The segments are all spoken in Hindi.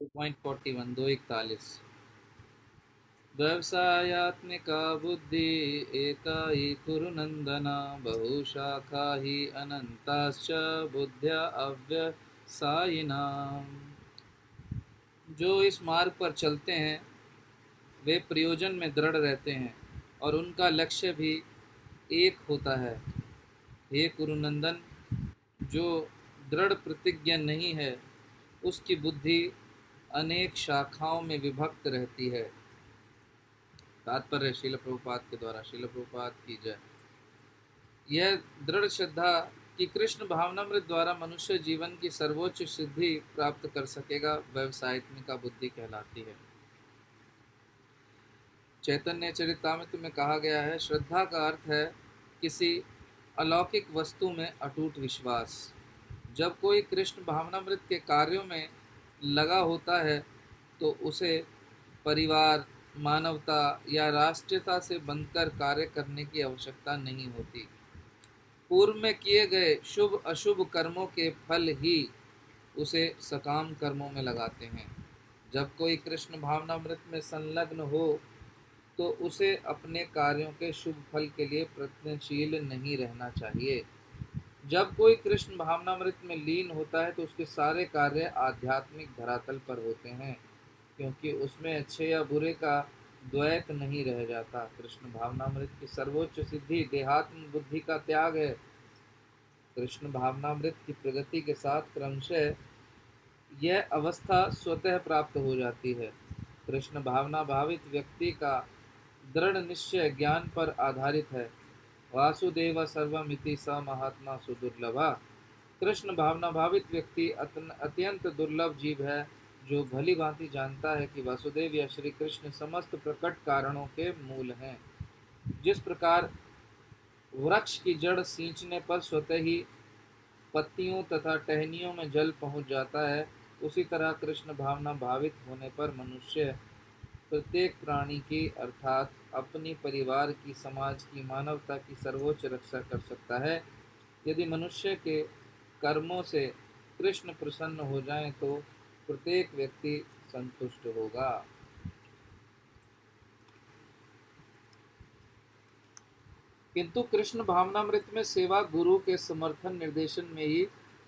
2.41 241 व्यवसायात्मिका बुद्धि एका ही कुरु नंदना बहुशाखा ही अनंताश्च बुद्ध्या अव्यवसायिना। जो इस मार्ग पर चलते हैं वे प्रयोजन में दृढ़ रहते हैं और उनका लक्ष्य भी एक होता है। हे कुरुनंदन, जो दृढ़ प्रतिज्ञ नहीं है उसकी बुद्धि अनेक शाखाओं में विभक्त रहती है। तात्पर्य श्रील प्रभुपाद के द्वारा। श्रील प्रभुपाद की जय। यह दृढ़ श्रद्धा कि कृष्ण भावनामृत द्वारा मनुष्य जीवन की सर्वोच्च सिद्धि प्राप्त कर सकेगा व्यवसायित्मिका बुद्धि कहलाती है। चैतन्य चरितामृत में कहा गया है, श्रद्धा का अर्थ है किसी अलौकिक वस्तु में अटूट विश्वास। जब कोई कृष्ण भावनामृत के कार्यों में लगा होता है तो उसे परिवार, मानवता या राष्ट्रीयता से बंधकर कार्य करने की आवश्यकता नहीं होती। पूर्व में किए गए शुभ अशुभ कर्मों के फल ही उसे सकाम कर्मों में लगाते हैं। जब कोई कृष्ण भावनामृत में संलग्न हो तो उसे अपने कार्यों के शुभ फल के लिए प्रयत्नशील नहीं रहना चाहिए। जब कोई कृष्ण भावनामृत में लीन होता है तो उसके सारे कार्य आध्यात्मिक धरातल पर होते हैं, क्योंकि उसमें अच्छे या बुरे का द्वैत नहीं रह जाता। कृष्ण भावनामृत की सर्वोच्च सिद्धि देहात्म बुद्धि का त्याग है। कृष्ण भावनामृत की प्रगति के साथ क्रमशः यह अवस्था स्वतः प्राप्त हो जाती है। कृष्ण भावना भावित व्यक्ति का दृढ़ निश्चय ज्ञान पर आधारित है। वासुदेव सर्वमिति स महात्मा सुदुर्लभा। कृष्ण भावना भावित व्यक्ति अत्यंत दुर्लभ जीव है, जो भली भांति जानता है कि वासुदेव या श्री कृष्ण समस्त प्रकट कारणों के मूल हैं। जिस प्रकार वृक्ष की जड़ सींचने पर स्वतः ही पत्तियों तथा टहनियों में जल पहुंच जाता है, उसी तरह कृष्ण भावना भावित होने पर मनुष्य प्रत्येक प्राणी की अर्थात अपनी, परिवार की, समाज की, मानवता की सर्वोच्च रक्षा कर सकता है। यदि मनुष्य के कर्मों से कृष्ण प्रसन्न हो जाएं तो प्रत्येक व्यक्ति संतुष्ट होगा। किंतु कृष्ण भावनामृत में सेवा गुरु के समर्थन निर्देशन में ही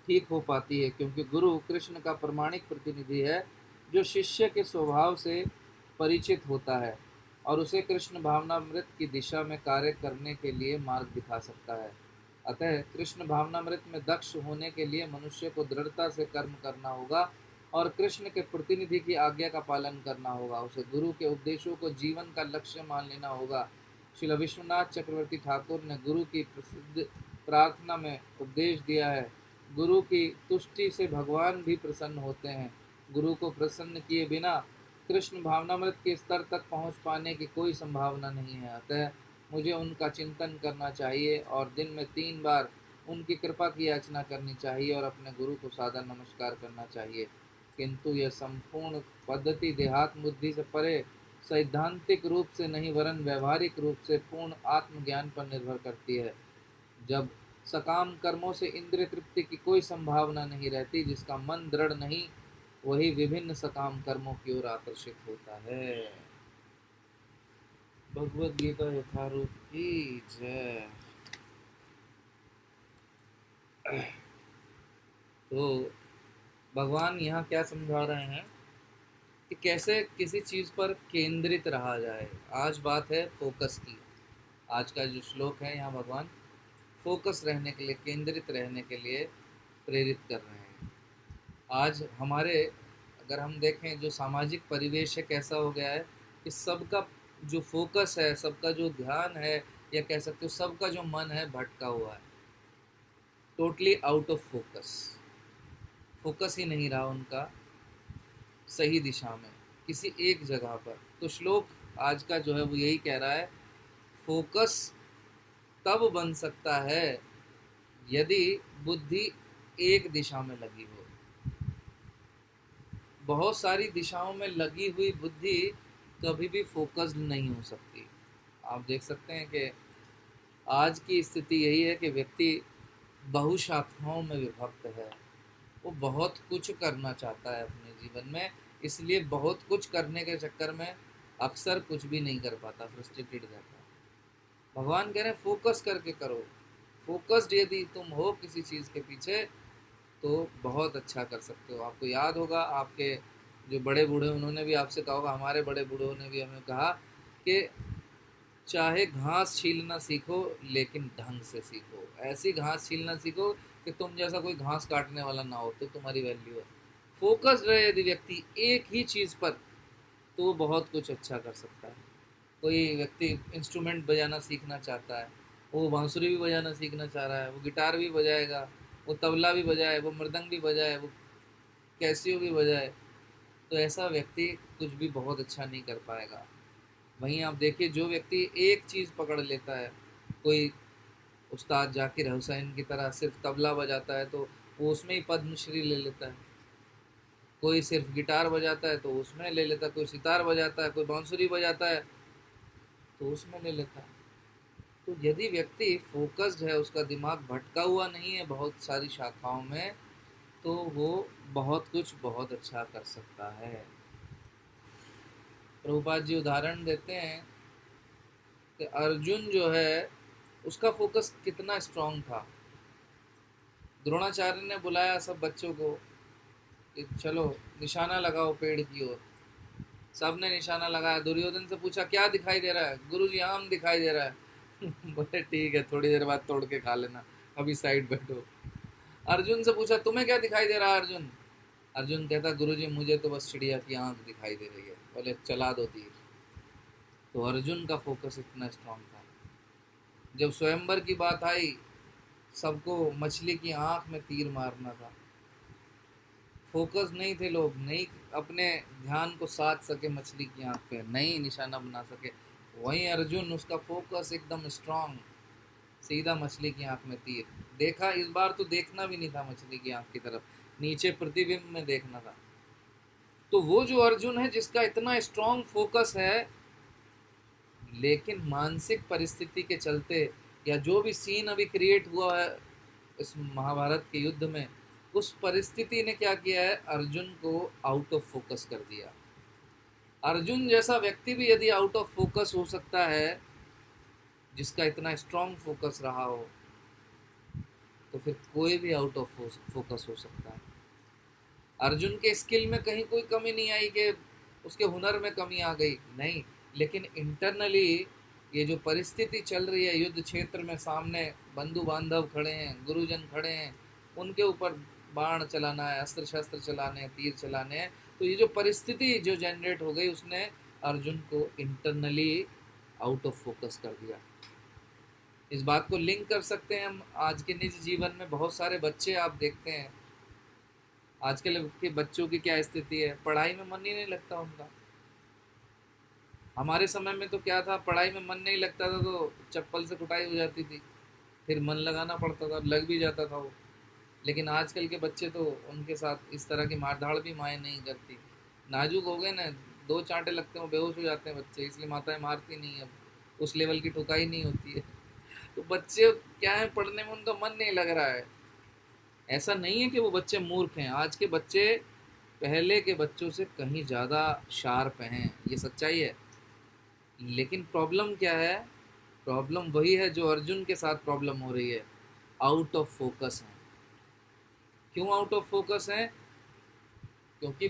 ठीक हो पाती है, क्योंकि गुरु कृष्ण का प्रमाणिक प्रतिनिधि है, जो शिष्य के स्वभाव से परिचित होता है और उसे कृष्ण भावनामृत की दिशा में कार्य करने के लिए मार्ग दिखा सकता है। अतः कृष्ण भावनामृत में दक्ष होने के लिए मनुष्य को दृढ़ता से कर्म करना होगा और कृष्ण के प्रतिनिधि की आज्ञा का पालन करना होगा। उसे गुरु के उपदेशों को जीवन का लक्ष्य मान लेना होगा। श्री विश्वनाथ चक्रवर्ती ठाकुर ने गुरु की प्रसिद्ध प्रार्थना में उपदेश दिया है, गुरु की तुष्टि से भगवान भी प्रसन्न होते हैं। गुरु को प्रसन्न किए बिना कृष्ण भावनामृत के स्तर तक पहुंच पाने की कोई संभावना नहीं है। अतः मुझे उनका चिंतन करना चाहिए और दिन में 3 बार उनकी कृपा की याचना करनी चाहिए और अपने गुरु को सादर नमस्कार करना चाहिए। किंतु यह संपूर्ण पद्धति देहात्म बुद्धि से परे सैद्धांतिक रूप से नहीं वरन व्यवहारिक रूप से पूर्ण आत्मज्ञान पर निर्भर करती है। जब सकाम कर्मों से इंद्रिय तृप्ति की कोई संभावना नहीं रहती, जिसका मन दृढ़ नहीं, वही विभिन्न सकाम कर्मों की ओर आकर्षित होता है। भगवद गीता यथारूप की जय। तो भगवान यहाँ क्या समझा रहे हैं कि कैसे किसी चीज़ पर केंद्रित रहा जाए। आज बात है फोकस की। आज का जो श्लोक है यहाँ भगवान फोकस रहने के लिए, केंद्रित रहने के लिए प्रेरित कर रहे हैं। आज हमारे, अगर हम देखें, जो सामाजिक परिवेश है कैसा हो गया है कि सबका जो फोकस है, सबका जो ध्यान है, या कह सकते हो सबका जो मन है भटका हुआ है, totally out of focus. Focus ही नहीं रहा उनका सही दिशा में किसी एक जगह पर। तो श्लोक आज का जो है वो यही कह रहा है, फोकस तब बन सकता है यदि बुद्धि एक दिशा में लगी हो। बहुत सारी दिशाओं में लगी हुई बुद्धि कभी भी फोकस्ड नहीं हो सकती। आप देख सकते हैं कि आज की स्थिति यही है कि व्यक्ति बहुशाखाओं में विभक्त है। वो बहुत कुछ करना चाहता है अपने जीवन में, इसलिए बहुत कुछ करने के चक्कर में अक्सर कुछ भी नहीं कर पाता, फ्रस्ट्रेटेड रहता है। भगवान कह रहे हैं फोकस करके करो। फोकस्ड यदि तुम हो किसी चीज़ के पीछे तो बहुत अच्छा कर सकते हो। आपको याद होगा आपके जो बड़े बूढ़े उन्होंने भी आपसे कहा होगा, हमारे बड़े बूढ़ों ने भी हमें कहा कि चाहे घास छीलना सीखो लेकिन ढंग से सीखो। ऐसी घास छीलना सीखो कि तुम जैसा कोई घास काटने वाला ना हो, तो तुम्हारी वैल्यू है। फोकस रहे यदि व्यक्ति एक ही चीज़ पर, तो वो बहुत कुछ अच्छा कर सकता है। कोई व्यक्ति इंस्ट्रूमेंट बजाना सीखना चाहता है, वो बांसुरी भी बजाना सीखना चाह रहा है, वो गिटार भी बजाएगा, वो तबला भी बजाए, वो मृदंग भी बजाए, वो कैसियो भी बजाए, तो ऐसा व्यक्ति कुछ भी बहुत अच्छा नहीं कर पाएगा। वहीं आप देखिए जो व्यक्ति एक चीज़ पकड़ लेता है, कोई उस्ताद जाकिर हुसैन की तरह सिर्फ तबला बजाता है तो वो उसमें ही पद्मश्री ले लेता है। कोई सिर्फ गिटार बजाता है तो उसमें ले लेता है, कोई सितार बजाता है, कोई बांसुरी बजाता है तो उसमें ले लेता है। तो यदि व्यक्ति फोकस्ड है, उसका दिमाग भटका हुआ नहीं है बहुत सारी शाखाओं में, तो वो बहुत कुछ बहुत अच्छा कर सकता है। प्रभुपाद जी उदाहरण देते हैं कि अर्जुन जो है उसका फोकस कितना स्ट्रांग था। द्रोणाचार्य ने बुलाया सब बच्चों को कि चलो निशाना लगाओ पेड़ की ओर। सब ने निशाना लगाया। दुर्योधन से पूछा क्या दिखाई दे रहा है? गुरुजी आम दिखाई दे रहा है। बोले ठीक है, थोड़ी देर बाद तोड़ के खा लेना, अभी साइड बैठो। अर्जुन से पूछा तुम्हें क्या दिखाई दे रहा है अर्जुन? अर्जुन कहता गुरुजी मुझे तो बस चिड़िया की आंख दिखाई दे रही है। बोले चला दो तीर। तो अर्जुन का फोकस इतना स्ट्रांग था। जब स्वयंवर की बात आई, सबको मछली की आंख में तीर मारना था। फोकस नहीं थे लोग, नहीं अपने ध्यान को साध सके मछली की आंख पे, नहीं निशाना बना सके। वहीं अर्जुन, उसका फोकस एकदम स्ट्रांग, सीधा मछली की आंख में तीर। देखा, इस बार तो देखना भी नहीं था मछली की आंख की तरफ, नीचे प्रतिबिंब में देखना था। तो वो जो अर्जुन है जिसका इतना स्ट्रांग फोकस है, लेकिन मानसिक परिस्थिति के चलते, या जो भी सीन अभी क्रिएट हुआ है इस महाभारत के युद्ध में, उस परिस्थिति ने क्या किया है, अर्जुन को आउट ऑफ फोकस कर दिया। अर्जुन जैसा व्यक्ति भी यदि आउट ऑफ फोकस हो सकता है, जिसका इतना स्ट्रांग फोकस रहा हो, तो फिर कोई भी आउट ऑफ फोकस हो सकता है। अर्जुन के स्किल में कहीं कोई कमी नहीं आई कि उसके हुनर में कमी आ गई, नहीं। लेकिन इंटरनली ये जो परिस्थिति चल रही है युद्ध क्षेत्र में, सामने बंधु बांधव खड़े हैं, गुरुजन खड़े हैं, उनके ऊपर बाण चलाना है, अस्त्र शस्त्र चलाने हैं, तीर चलाने हैं, तो ये जो परिस्थिति जो जनरेट हो गई, उसने अर्जुन को इंटरनली आउट ऑफ फोकस कर दिया। इस बात को लिंक कर सकते हैं हम आज के निजी जीवन में। बहुत सारे बच्चे आप देखते हैं, आजकल के बच्चों की क्या स्थिति है, पढ़ाई में मन ही नहीं लगता उनका। हमारे समय में तो क्या था, पढ़ाई में मन नहीं लगता था तो चप्पल से कुटाई हो जाती थी, फिर मन लगाना पड़ता था, लग भी जाता था वो। लेकिन आजकल के बच्चे तो, उनके साथ इस तरह की मारधाड़ भी माएँ नहीं करती। नाजुक हो गए ना, दो चांटे लगते हैं बेहोश हो जाते हैं बच्चे, इसलिए माताएं मारती नहीं, अब उस लेवल की ठुकाई नहीं होती है। तो बच्चे क्या है, पढ़ने में उनका मन नहीं लग रहा है। ऐसा नहीं है कि वो बच्चे मूर्ख हैं, आज के बच्चे पहले के बच्चों से कहीं ज़्यादा शार्प हैं, ये सच्चाई है। लेकिन प्रॉब्लम क्या है, प्रॉब्लम वही है जो अर्जुन के साथ प्रॉब्लम हो रही है, आउट ऑफ फोकस है। क्यों आउट ऑफ फोकस है? क्योंकि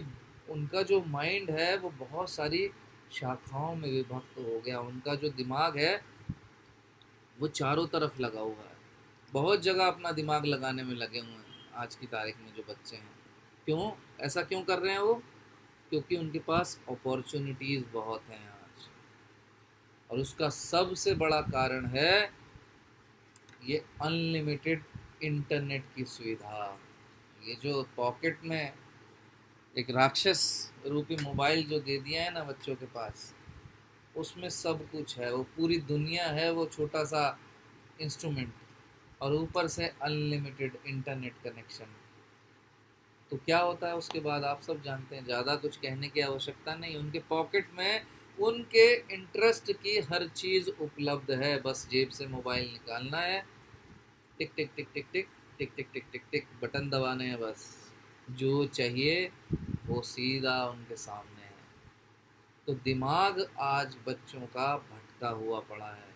उनका जो माइंड है वो बहुत सारी शाखाओं में विभक्त हो गया। उनका जो दिमाग है वो चारों तरफ लगा हुआ है, बहुत जगह अपना दिमाग लगाने में लगे हुए हैं आज की तारीख में जो बच्चे हैं। क्यों ऐसा क्यों कर रहे हैं वो? क्योंकि उनके पास अपॉर्चुनिटीज़ बहुत हैं आज, और उसका सबसे बड़ा कारण है ये अनलिमिटेड इंटरनेट की सुविधा। ये जो पॉकेट में एक राक्षस रूपी मोबाइल जो दे दिया है ना बच्चों के पास, उसमें सब कुछ है, वो पूरी दुनिया है, वो छोटा सा इंस्ट्रूमेंट, और ऊपर से अनलिमिटेड इंटरनेट कनेक्शन। तो क्या होता है उसके बाद आप सब जानते हैं, ज़्यादा कुछ कहने की आवश्यकता नहीं। उनके पॉकेट में उनके इंटरेस्ट की हर चीज़ उपलब्ध है, बस जेब से मोबाइल निकालना है, टिक टिक टिक टिक टिक टिक टिक टिक टिक टिक बटन दबाने हैं, बस जो चाहिए वो सीधा उनके सामने है। तो दिमाग आज बच्चों का भटका हुआ पड़ा है।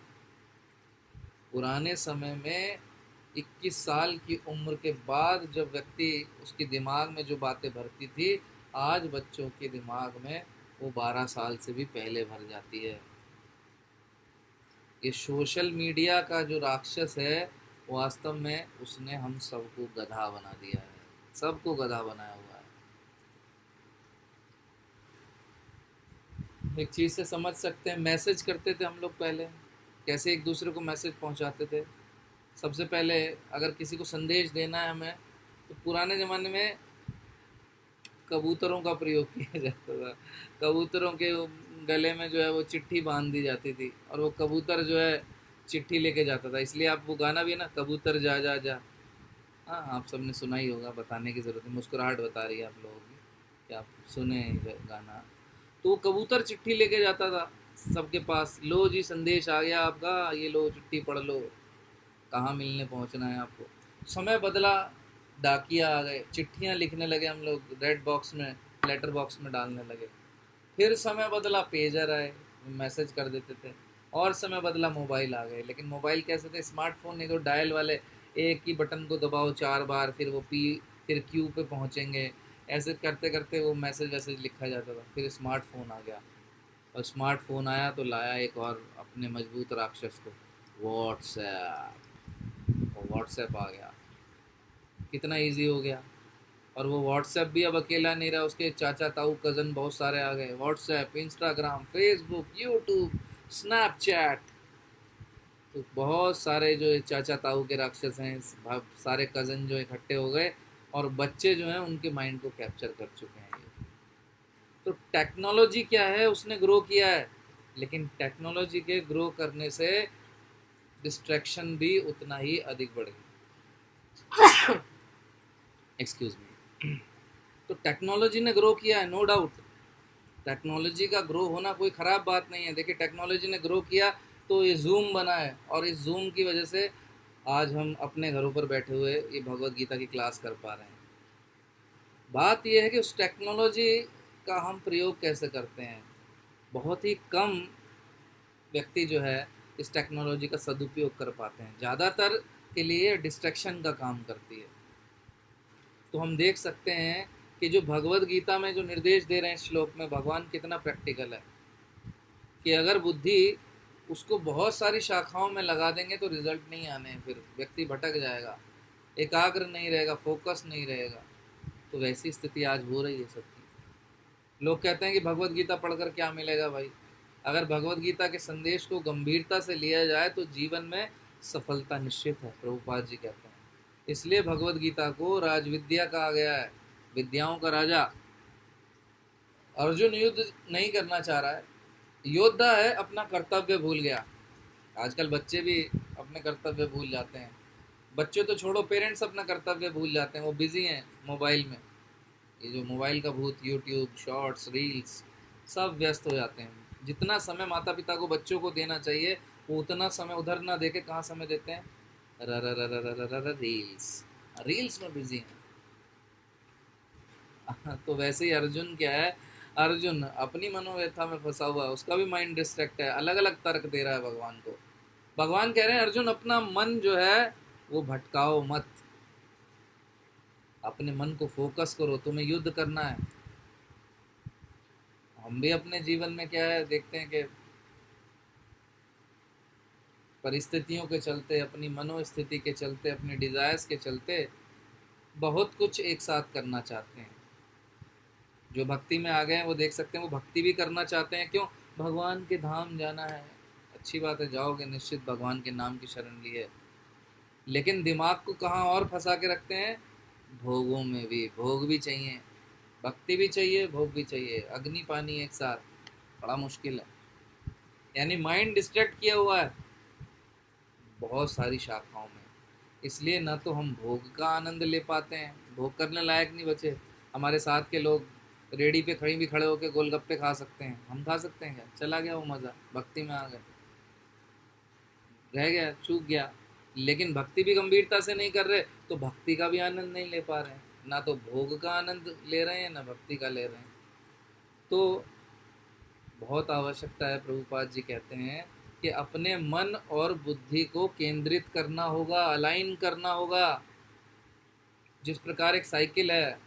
पुराने समय में 21 साल की उम्र के बाद जब व्यक्ति उसके दिमाग में जो बातें भरती थी, आज बच्चों के दिमाग में वो 12 साल से भी पहले भर जाती है। ये सोशल मीडिया का जो राक्षस है, वास्तव में उसने हम सबको गधा बना दिया है, सबको गधा बनाया हुआ है। एक चीज़ से समझ सकते हैं, मैसेज करते थे हम लोग पहले, कैसे एक दूसरे को मैसेज पहुंचाते थे। सबसे पहले अगर किसी को संदेश देना है हमें, तो पुराने ज़माने में कबूतरों का प्रयोग किया जाता था। कबूतरों के गले में जो है वो चिट्ठी बांध दी जाती थी, और वो कबूतर जो है चिट्ठी लेके जाता था। इसलिए आप वो गाना भी है ना, कबूतर जा जा जा, हाँ आप सबने सुना ही होगा, बताने की ज़रूरत नहीं, मुस्कुराहट बता रही है आप लोगों की कि आप सुने गाना। तो वो कबूतर चिट्ठी लेके जाता था सबके पास, लो जी संदेश आ गया आपका, ये लो चिट्ठी पढ़ लो, कहाँ मिलने पहुँचना है आपको। समय बदला, डाकिया आ गए, चिट्ठियाँ लिखने लगे हम लोग, रेड बॉक्स में, लेटर बॉक्स में डालने लगे। फिर समय बदला, पेजर आए, मैसेज कर देते थे। और समय बदला, मोबाइल आ गए। लेकिन मोबाइल कैसे थे? स्मार्टफोन नहीं तो डायल वाले, एक ही बटन को दबाओ 4 बार, फिर वो पी, फिर क्यू पे पहुँचेंगे। ऐसे करते करते वो मैसेज वैसेज लिखा जाता था। फिर स्मार्टफोन आ गया, और स्मार्टफोन आया तो लाया एक और अपने मजबूत राक्षस को, व्हाट्सएप। और व्हाट्सएप आ गया, कितना इजी हो गया। और वो व्हाट्सएप भी अब अकेला नहीं रहा, उसके चाचा ताऊ कज़न बहुत सारे आ गए। WhatsApp, Instagram, Facebook, YouTube, Snapchat, तो बहुत सारे जो चाचा ताऊ के राक्षस हैं, सारे कज़न जो इकट्ठे हो गए, और बच्चे जो हैं उनके माइंड को कैप्चर कर चुके हैं ये। तो टेक्नोलॉजी क्या है, उसने ग्रो किया है, लेकिन टेक्नोलॉजी के ग्रो करने से डिस्ट्रैक्शन भी उतना ही अधिक बढ़ गई। Excuse me. तो टेक्नोलॉजी ने ग्रो किया है, नो डाउट। टेक्नोलॉजी का ग्रो होना कोई ख़राब बात नहीं है। देखिए टेक्नोलॉजी ने ग्रो किया तो ये जूम बना है, और इस जूम की वजह से आज हम अपने घरों पर बैठे हुए ये भगवत गीता की क्लास कर पा रहे हैं। बात यह है कि उस टेक्नोलॉजी का हम प्रयोग कैसे करते हैं। बहुत ही कम व्यक्ति जो है इस टेक्नोलॉजी का सदुपयोग कर पाते हैं, ज़्यादातर के लिए डिस्ट्रैक्शन का काम करती है। तो हम देख सकते हैं कि जो भगवत गीता में जो निर्देश दे रहे हैं श्लोक में, भगवान कितना प्रैक्टिकल है कि अगर बुद्धि उसको बहुत सारी शाखाओं में लगा देंगे तो रिजल्ट नहीं आने हैं, फिर व्यक्ति भटक जाएगा, एकाग्र नहीं रहेगा, फोकस नहीं रहेगा। तो वैसी स्थिति आज हो रही है सबकी। लोग कहते हैं कि भगवत गीता पढ़कर क्या मिलेगा भाई। अगर भगवत गीता के संदेश को गंभीरता से लिया जाए तो जीवन में सफलता निश्चित है, प्रभुपाद जी कहते हैं। इसलिए भगवत गीता को राजविद्या कहा गया है, विद्याओं का राजा। अर्जुन युद्ध नहीं करना चाह रहा है, योद्धा है, अपना कर्तव्य भूल गया। आजकल बच्चे भी अपने कर्तव्य भूल जाते हैं। बच्चे तो छोड़ो, पेरेंट्स अपना कर्तव्य भूल जाते हैं, वो बिजी हैं मोबाइल में। ये जो मोबाइल का भूत, यूट्यूब, शॉर्ट्स, रील्स, सब व्यस्त हो जाते हैं। जितना समय माता पिता को बच्चों को देना चाहिए, वो उतना समय उधर ना देके कहाँ समय देते हैं, रील्स, रील्स में बिजी हैं। तो वैसे ही अर्जुन क्या है, अर्जुन अपनी मनोव्यथा में फंसा हुआ है, उसका भी माइंड डिस्ट्रैक्ट है, अलग अलग तर्क दे रहा है भगवान को। भगवान कह रहे हैं अर्जुन अपना मन जो है वो भटकाओ मत, अपने मन को फोकस करो, तुम्हें युद्ध करना है। हम भी अपने जीवन में क्या है देखते हैं कि परिस्थितियों के चलते, अपनी मनोस्थिति के चलते, अपने डिज़ायर्स के चलते बहुत कुछ एक साथ करना चाहते हैं। जो भक्ति में आ गए हैं वो देख सकते हैं, वो भक्ति भी करना चाहते हैं। क्यों? भगवान के धाम जाना है, अच्छी बात है, जाओगे निश्चित, भगवान के नाम की शरण लिए। लेकिन दिमाग को कहाँ और फंसा के रखते हैं, भोगों में भी। भोग भी चाहिए, भक्ति भी चाहिए, भोग भी चाहिए, अग्नि पानी एक साथ, बड़ा मुश्किल है। यानी माइंड डिस्ट्रैक्ट किया हुआ है बहुत सारी शाखाओं में। इसलिए ना तो हम भोग का आनंद ले पाते हैं, भोग करने लायक नहीं बचे। हमारे साथ के लोग रेडी पे कहीं भी खड़े होकर गोलगप्पे खा सकते हैं, हम खा सकते हैं क्या? चला गया वो मज़ा, भक्ति में आ गए, रह गया, चूक गया। लेकिन भक्ति भी गंभीरता से नहीं कर रहे तो भक्ति का भी आनंद नहीं ले पा रहे हैं। ना तो भोग का आनंद ले रहे हैं ना भक्ति का ले रहे हैं। तो बहुत आवश्यकता है, प्रभुपाद जी कहते हैं कि अपने मन और बुद्धि को केंद्रित करना होगा, अलाइन करना होगा। जिस प्रकार एक साइकिल है,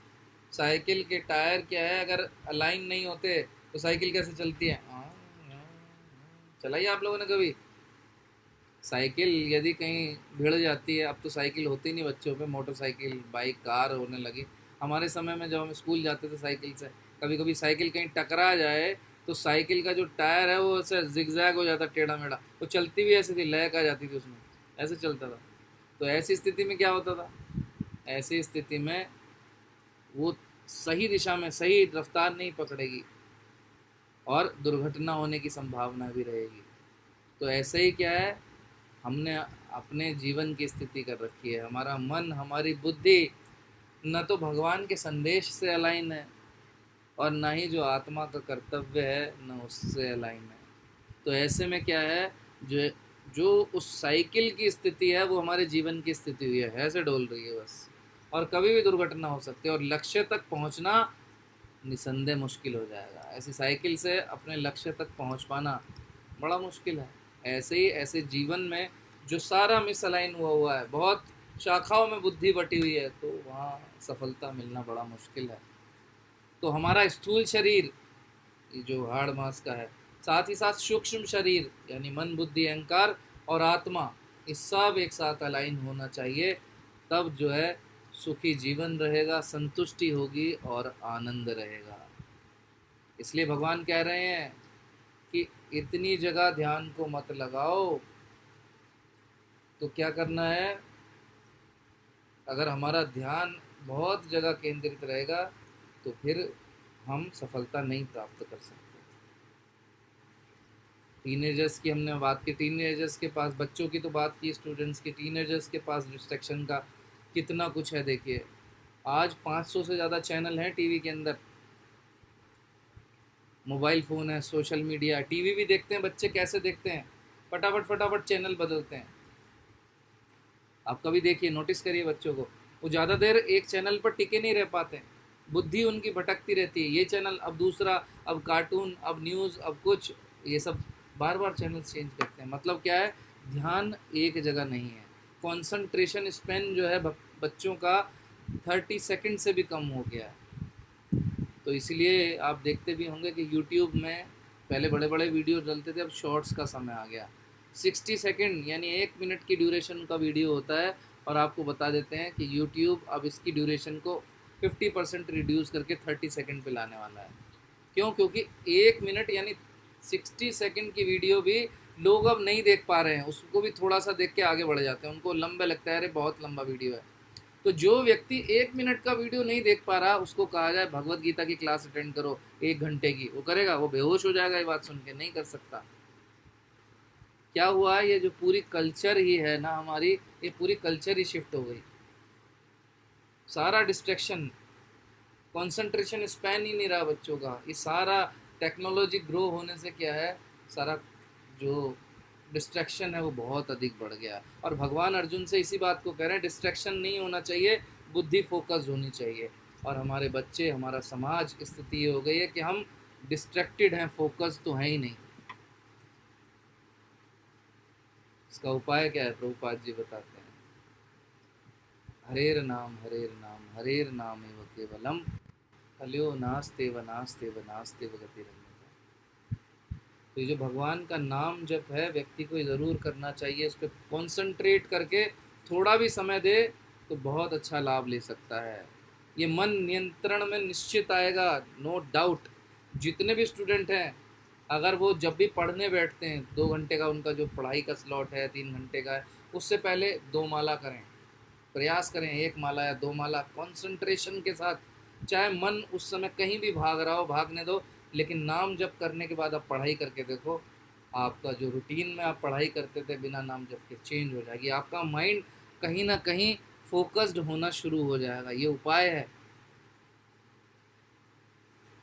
साइकिल के टायर क्या है, अगर अलाइन नहीं होते तो साइकिल कैसे चलती है? चलाई आप लोगों ने कभी साइकिल? यदि कहीं भिड़ जाती है, अब तो साइकिल होती नहीं बच्चों पे, मोटरसाइकिल बाइक कार होने लगी। हमारे समय में जब हम स्कूल जाते थे साइकिल से, कभी कभी साइकिल कहीं टकरा जाए तो साइकिल का जो टायर है वो ऐसे जिगजैग हो जाता, टेढ़ा मेढ़ा। वो चलती भी ऐसी थी, लहक आ जाती थी उसमें, ऐसे चलता था। तो ऐसी स्थिति में क्या होता था, ऐसी स्थिति में वो सही दिशा में सही रफ्तार नहीं पकड़ेगी और दुर्घटना होने की संभावना भी रहेगी। तो ऐसे ही क्या है, हमने अपने जीवन की स्थिति कर रखी है, हमारा मन हमारी बुद्धि न तो भगवान के संदेश से अलाइन है और ना ही जो आत्मा का कर्तव्य है न उससे अलाइन है। तो ऐसे में क्या है, जो जो उस साइकिल की स्थिति है वो हमारे जीवन की स्थिति हुई है, ऐसे डोल रही है बस, और कभी भी दुर्घटना हो सकती है और लक्ष्य तक पहुंचना निसंदेह मुश्किल हो जाएगा। ऐसी साइकिल से अपने लक्ष्य तक पहुंच पाना बड़ा मुश्किल है। ऐसे ही ऐसे जीवन में जो सारा मिसअलाइन हुआ है, बहुत शाखाओं में बुद्धि बटी हुई है, तो वहाँ सफलता मिलना बड़ा मुश्किल है। तो हमारा स्थूल शरीर जो हाड़ मांस का है, साथ ही साथ सूक्ष्म शरीर यानी मन बुद्धि अहंकार और आत्मा, इस सब एक साथ अलाइन होना चाहिए। तब जो है सुखी जीवन रहेगा, संतुष्टि होगी और आनंद रहेगा। इसलिए भगवान कह रहे हैं कि इतनी जगह ध्यान को मत लगाओ। तो क्या करना है, अगर हमारा ध्यान बहुत जगह केंद्रित रहेगा तो फिर हम सफलता नहीं प्राप्त कर सकते। टीनेजर्स की हमने बात की, टीनेजर्स के पास, बच्चों की तो बात की, स्टूडेंट्स की, टीनेजर्स के पास डिस्ट्रैक्शन का कितना कुछ है। देखिए आज 500 से ज़्यादा चैनल हैं टीवी के अंदर, मोबाइल फ़ोन है, सोशल मीडिया, टीवी भी देखते हैं बच्चे, कैसे देखते हैं, फटाफट फटाफट चैनल बदलते हैं। आप कभी देखिए, नोटिस करिए बच्चों को, वो ज़्यादा देर एक चैनल पर टिके नहीं रह पाते, बुद्धि उनकी भटकती रहती है, ये चैनल अब दूसरा, अब कार्टून, अब न्यूज़, अब कुछ, ये सब बार बार चैनल चेंज करते हैं। मतलब क्या है, ध्यान एक जगह नहीं है। कंसंट्रेशन स्पेन जो है बच्चों का 30 सेकंड से भी कम हो गया है। तो इसलिए आप देखते भी होंगे कि यूट्यूब में पहले बड़े बड़े वीडियो डलते थे, अब शॉर्ट्स का समय आ गया। 60 सेकंड यानी 1 मिनट की ड्यूरेशन का वीडियो होता है, और आपको बता देते हैं कि यूट्यूब अब इसकी ड्यूरेशन को 50% रिड्यूस करके 30 सेकंड पे लाने वाला है। क्यों? क्योंकि 1 मिनट यानी 60 सेकंड की वीडियो भी लोग अब नहीं देख पा रहे हैं, उसको भी थोड़ा सा देख के आगे बढ़ जाते हैं, उनको लंबे लगता है, अरे बहुत लंबा वीडियो है। तो जो व्यक्ति 1 मिनट का वीडियो नहीं देख पा रहा, उसको कहा जाए भगवत गीता की क्लास अटेंड करो 1 घंटे की, वो करेगा? वो बेहोश हो जाएगा ये बात सुन के, नहीं कर सकता। क्या हुआ है, ये जो पूरी कल्चर ही है ना हमारी, ये पूरी कल्चर ही शिफ्ट हो गई। सारा डिस्ट्रैक्शन, कंसंट्रेशन स्पैन ही नहीं रहा बच्चों का, ये सारा टेक्नोलॉजी ग्रो होने से क्या है, सारा जो डिस्ट्रैक्शन है वो बहुत अधिक बढ़ गया। और भगवान अर्जुन से इसी बात को कह रहे हैं, डिस्ट्रैक्शन नहीं होना चाहिए, बुद्धि फोकस होनी चाहिए। और हमारे बच्चे, हमारा समाज की स्थिति ये हो गई है कि हम डिस्ट्रैक्टेड हैं, फोकस तो है ही नहीं। इसका उपाय क्या है, प्रभुपाद जी बताते हैं, हरेर नाम हरेर नाम एव केवलम, कल्यो नास्तेव नास्तेव नास्तेव गतिरन्यथा। तो ये जो भगवान का नाम जप है, व्यक्ति को ज़रूर करना चाहिए, उस पर कॉन्सेंट्रेट करके थोड़ा भी समय दे तो बहुत अच्छा लाभ ले सकता है। ये मन नियंत्रण में निश्चित आएगा, नो डाउट। जितने भी स्टूडेंट हैं, अगर वो जब भी पढ़ने बैठते हैं, 2 घंटे का उनका जो पढ़ाई का स्लॉट है, 3 घंटे का है, उससे पहले 2 माला करें, प्रयास करें 1 माला या 2 माला कंसंट्रेशन के साथ। चाहे मन उस समय कहीं भी भाग रहा हो, भागने दो, लेकिन नाम जप करने के बाद आप पढ़ाई करके देखो, आपका जो रूटीन में आप पढ़ाई करते थे बिना नाम जप के, चेंज हो जाएगी। आपका माइंड कहीं ना कहीं फोकस्ड होना शुरू हो जाएगा। ये उपाय है,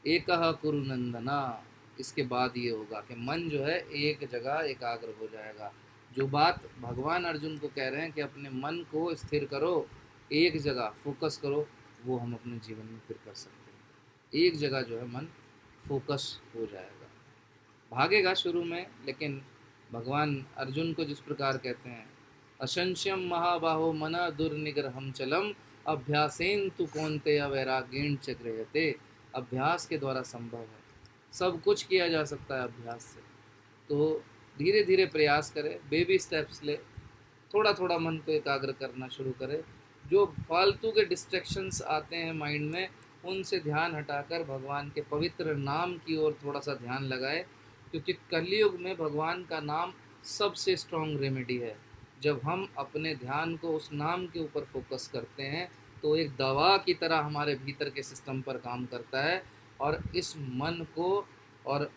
एकः कुरु नंदना। इसके बाद ये होगा कि मन जो है एक जगह एकाग्र हो जाएगा। जो बात भगवान अर्जुन को कह रहे हैं कि अपने मन को स्थिर करो, एक जगह फोकस करो, वो हम अपने जीवन में फिर कर सकते हैं। एक जगह जो है मन फोकस हो जाएगा, भागेगा शुरू में, लेकिन भगवान अर्जुन को जिस प्रकार कहते हैं, अशंस्यम महाबाहो मना दुर्निग्रहम चलम अभ्यासेन तु कौन्तेय वैराग्येण च गृह्यते। अभ्यास के द्वारा संभव है, सब कुछ किया जा सकता है अभ्यास से। तो धीरे धीरे प्रयास करें, बेबी स्टेप्स ले, थोड़ा थोड़ा मन को एकाग्र करना शुरू करें। जो फालतू के डिस्ट्रैक्शंस आते हैं माइंड में, उनसे ध्यान हटाकर भगवान के पवित्र नाम की ओर थोड़ा सा ध्यान लगाए, क्योंकि कलयुग में भगवान का नाम सबसे स्ट्रॉन्ग रेमेडी है। जब हम अपने ध्यान को उस नाम के ऊपर फोकस करते हैं तो एक दवा की तरह हमारे भीतर के सिस्टम पर काम करता है, और इस मन को, और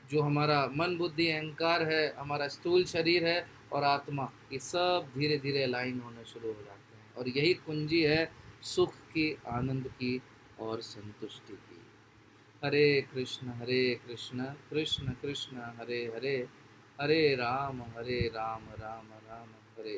जो हमारा मन बुद्धि अहंकार है, हमारा स्थूल शरीर है और आत्मा, ये सब धीरे धीरे अलाइन होने शुरू हो जाते हैं। और यही कुंजी है सुख की, आनंद की और संतुष्टि की। हरे कृष्ण कृष्ण कृष्ण हरे हरे, हरे राम राम राम हरे